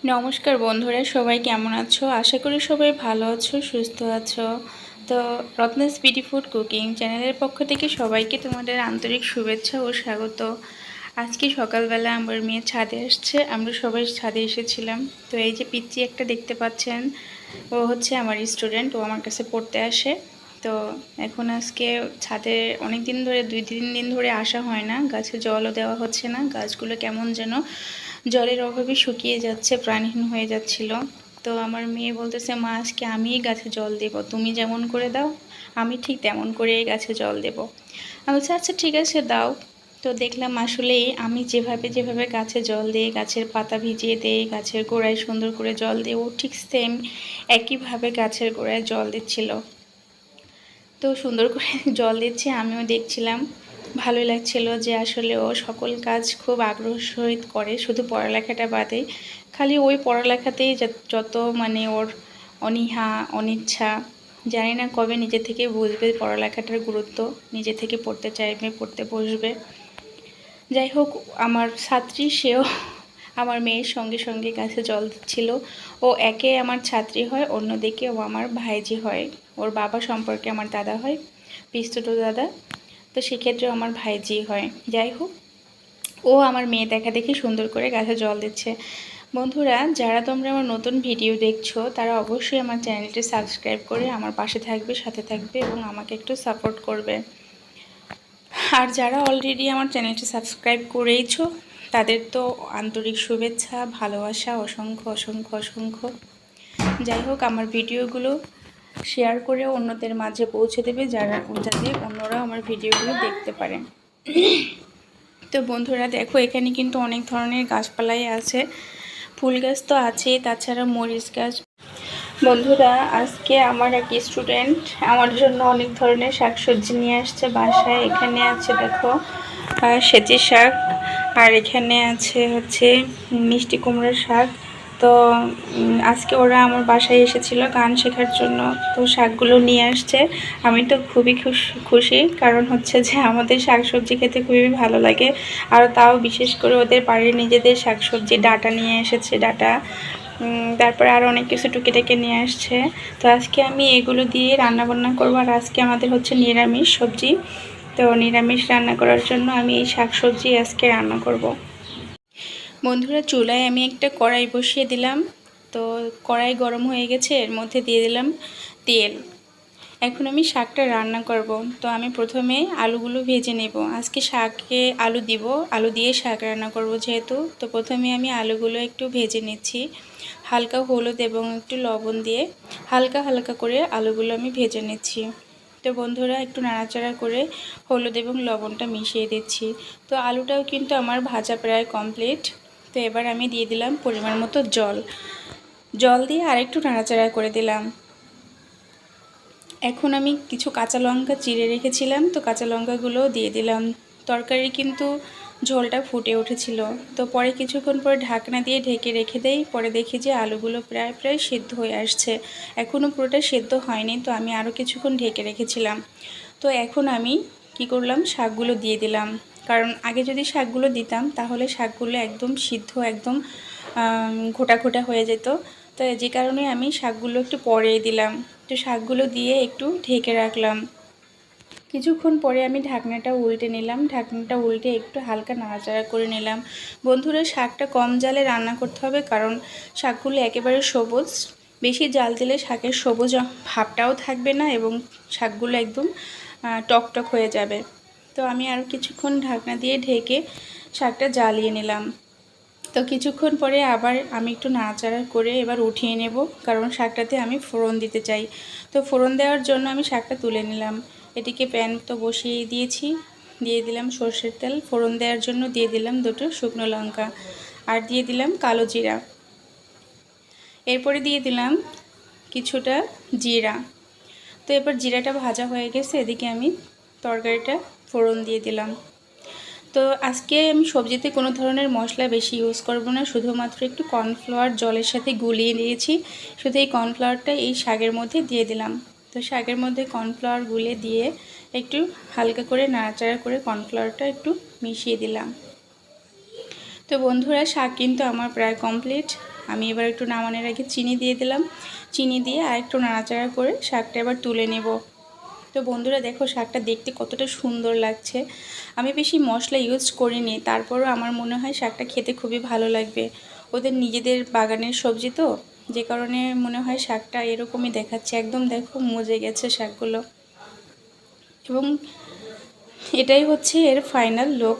নমস্কার বন্ধুরা, সবাই কেমন আছো? আশা করি সবাই ভালো আছো, সুস্থ আছো। তো রত্নাস বিডি ফুড কুকিং চ্যানেলের পক্ষ থেকে সবাইকে তোমাদের আন্তরিক শুভেচ্ছা ও স্বাগত। আজকে সকালবেলা আমার মেয়ে ছাদে আসছে, আমরা সবাই ছাদে এসেছিলাম। তো এই যে পিচ্চি একটা দেখতে পাচ্ছেন, ও হচ্ছে আমার স্টুডেন্ট, ও আমার কাছে পড়তে আসে। তো এখন আজকে ছাদে অনেক দিন ধরে 2-3 দিন ধরে আসা হয় না, গাছে জলও দেওয়া হচ্ছে না, গাছগুলো কেমন যেন জলের অভাবে শুকিয়ে যাচ্ছে, প্রাণহীন হয়ে যাচ্ছিল। তো আমার মেয়ে বলতেছে, মা আজকে আমিই গাছে জল দেব, তুমি যেমন করে দাও আমি ঠিক তেমন করে গাছে জল দেব। আমি বলছি আচ্ছা ঠিক আছে দাও। তো দেখলাম আসলেই আমি যেভাবে যেভাবে গাছে জল দিই, গাছের পাতা ভিজিয়ে দিই, গাছের গোড়ায় সুন্দর করে জল দিই, ও ঠিক সেম একইভাবে গাছের গোড়ায় জল দিচ্ছিল। তো সুন্দর করে জল দিচ্ছে, আমিও দেখছিলাম, ভালোই লাগছিল যে আসলে ও সকল কাজ খুব আগ্রহ সহিত করে, শুধু পড়ালেখাটা বাদে। খালি ওই পড়ালেখাতেই যত মানে ওর অনীহা অনিচ্ছা, জানি না কবে নিজে থেকে বুঝবে পড়ালেখাটার গুরুত্ব, নিজে থেকে পড়তে চাইবে, পড়তে বসবে। যাই হোক, আমার ছাত্রী সেও আমার মেয়ের সঙ্গে সঙ্গে গাছে জল দিচ্ছিল। ও একে আমার ছাত্রী হয়, অন্যদিকে ও আমার ভাইজি হয়, ওর বাবা সম্পর্কে আমার দাদা হয়, পিস্তুত দাদা। তো সেক্ষেত্রেও আমার ভাইজি হয়। যাই হোক, ও আমার মেয়ে দেখা দেখি সুন্দর করে গাছে জল দিচ্ছে। বন্ধুরা, যারা তোমরা আমার নতুন ভিডিও দেখছো তারা অবশ্যই আমার চ্যানেলটি সাবস্ক্রাইব করে আমার পাশে থাকবে, সাথে থাকবে এবং আমাকে একটু সাপোর্ট করবে। আর যারা অলরেডি আমার চ্যানেলটি সাবস্ক্রাইব করেইছো তাদের তো আন্তরিক শুভেচ্ছা, ভালোবাসা অসংখ্য অসংখ্য অসংখ্য। যাই হোক, আমার ভিডিওগুলো শেয়ার করে অন্যদের মাঝে পৌঁছে দেবে, যাতে অন্যরা আমার ভিডিওগুলো দেখতে পারে। তো বন্ধুরা দেখো, এখানে কিন্তু অনেক ধরনের গাছপালাই আছে, ফুল গাছ তো আছেই, তাছাড়া মরিচ গাছ। বন্ধুরা, আজকে আমার এক স্টুডেন্ট আমার জন্য অনেক ধরনের শাকসবজি নিয়ে আসছে বাসায়। এখানে আছে দেখো সেচি শাক, আর এখানে আছে হচ্ছে মিষ্টি কুমড়োর শাক। তো আজকে ওরা আমার বাসায় এসেছিল গান শেখার জন্য, তো শাকগুলো নিয়ে আসছে। আমি তো খুবই খুশি, কারণ হচ্ছে যে আমাদের শাকসবজি খেতে খুবই ভালো লাগে। আর তাও বিশেষ করে ওদের বাড়ির নিজেদের শাকসবজি, ডাঁটা নিয়ে এসেছে, ডাঁটা, তারপরে আরও অনেক কিছু টুকিটাকি নিয়ে আসছে। তো আজকে আমি এগুলো দিয়ে রান্নাবান্না করবো। আর আজকে আমাদের হচ্ছে নিরামিষ সবজি, তো নিরামিষ রান্না করার জন্য আমি এই শাকসবজি আজকে রান্না করব। বন্ধুরা, চুলায় আমি একটা কড়াই বসিয়ে দিলাম। তো কড়াই গরম হয়ে গেছে, এর মধ্যে দিয়ে দিলাম তেল। এখন আমি শাকটা রান্না করব। তো আমি প্রথমে আলুগুলো ভেজে নেব। আজকে শাকে আলু দিব, আলু দিয়ে শাক রান্না করব যেহেতু। তো প্রথমে আমি আলুগুলো একটু ভেজে নিচ্ছি, হালকা হলুদ এবং একটু লবণ দিয়ে হালকা হালকা করে আলুগুলো আমি ভেজে নিচ্ছি। তো বন্ধুরা, একটু নাড়াচাড়া করে হলুদ এবং লবণটা মিশিয়ে দিচ্ছি। তো আলুটাও কিন্তু আমার ভাজা প্রায় কমপ্লিট। তো এবার আমি দিয়ে দিলাম পরিমাণ মতো জল, জল দিয়ে আরেকটু নাড়াচাড়া করে দিলাম। এখন আমি কিছু কাঁচা লঙ্কা চিড়ে রেখেছিলাম, তো কাঁচা লঙ্কাগুলোও দিয়ে দিলাম। তরকারি কিন্তু ঝোলটা ফুটে উঠেছিল। তো পরে কিছুক্ষণ পরে ঢাকনা দিয়ে ঢেকে রেখে দেই। পরে দেখি যে আলুগুলো প্রায় প্রায় সেদ্ধ হয়ে আসছে, এখনও পুরোটা সেদ্ধ হয়নি, তো আমি আরও কিছুক্ষণ ঢেকে রেখেছিলাম। তো এখন আমি কি করলাম, শাকগুলো দিয়ে দিলাম। কারণ আগে যদি শাকগুলো দিতাম তাহলে শাকগুলো একদম সিদ্ধ, একদম ঘোটা ঘোটা হয়ে যেত। তো যে কারণে আমি শাকগুলো একটু পরে দিলাম। তো শাকগুলো দিয়ে একটু ঢেকে রাখলাম। কিছুক্ষণ পরে আমি ঢাকনাটা উল্টে নিলাম, ঢাকনাটা উল্টে একটু হালকা নাড়াচাড়া করে নিলাম। বন্ধুরা, শাকটা কম জালে রান্না করতে হবে, কারণ শাকগুলো একেবারে সবুজ। বেশি জাল দিলে শাকের সবুজ ভাবটাও থাকবে না এবং শাকগুলো একদম টকটক হয়ে যাবে। তো আমি আরও কিছুক্ষণ ঢাকনা দিয়ে ঢেকে শাকটা জ্বালিয়ে নিলাম। তো কিছুক্ষণ পরে আবার আমি একটু নাড়াচাড়া করে এবার উঠিয়ে নেব, কারণ শাকটাতে আমি ফোড়ন দিতে চাই। তো ফোড়ন দেওয়ার জন্য আমি শাকটা তুলে নিলাম। এটিকে প্যান তো বসিয়ে দিয়েছি, দিয়ে দিলাম সর্ষের তেল। ফোড়ন দেওয়ার জন্য দিয়ে দিলাম 2টো শুকনো লঙ্কা, আর দিয়ে দিলাম কালো জিরা। এরপরে দিয়ে দিলাম কিছুটা জিরা। তো এবার জিরাটা ভাজা হয়ে গেছে, এদিকে আমি তরকারিটা ফোড়ন দিয়ে দিলাম। তো আজকে আমি সবজিতে কোনো ধরনের মশলা বেশি ইউজ করব না, শুধুমাত্র একটু কর্নফ্লাওয়ার জলের সাথে গুলিয়ে নিয়েছি, শুধু এই কর্নফ্লাওয়ারটা এই শাকের মধ্যে দিয়ে দিলাম। তো শাকের মধ্যে কর্নফ্লাওয়ার গুলে দিয়ে একটু হালকা করে নাড়াচাড়া করে কর্নফ্লাওয়ারটা একটু মিশিয়ে দিলাম। তো বন্ধুরা, শাক কিন্তু আমার প্রায় কমপ্লিট। আমি এবার একটু নামানোর আগে চিনি দিয়ে দিলাম। চিনি দিয়ে আর একটু নাড়াচাড়া করে শাকটা এবার তুলে নেব। তো বন্ধুরা দেখো শাকটা দেখতে কতটা সুন্দর লাগছে। আমি বেশি মশলা ইউজ করিনি, তারপরও আমার মনে হয় শাকটা খেতে খুবই ভালো লাগবে। ওদের নিজেদের বাগানের সবজি তো, যে কারণে মনে হয় শাকটা এরকমই দেখাচ্ছে। একদম দেখো মজে গেছে শাকগুলো, এবং এটাই হচ্ছে এর ফাইনাল লুক।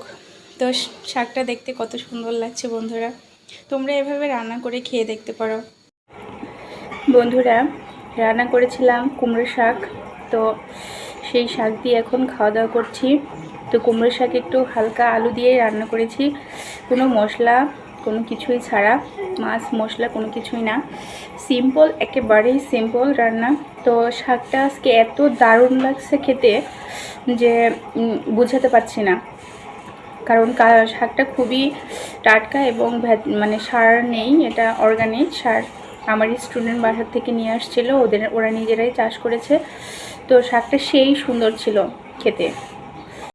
তো শাকটা দেখতে কত সুন্দর লাগছে বন্ধুরা, তোমরা এভাবে রান্না করে খেয়ে দেখতে পারো। বন্ধুরা রান্না করেছিলাম কুমড়ো শাক, তো সেই শাক দিয়ে এখন খাওয়া দাওয়া করছি। তো কুমড়ো শাক একটু হালকা আলু দিয়ে রান্না করেছি, কোনো মশলা কোনো কিছুই ছাড়া, মাছ মশলা কোনো কিছুই না, সিম্পল, একেবারেই সিম্পল রান্না। তো শাকটা আজকে এত দারুণ লাগছে খেতে যে বুঝাতে পারছি না, কারণ শাকটা খুবই টাটকা এবং মানে সার নেই, এটা অর্গানিক সার। আমার স্টুডেন্ট বাসার থেকে নিয়ে আসছিল, ওরা নিজেরাই চাষ করেছে। তো শাকটা সেই সুন্দর ছিল খেতে।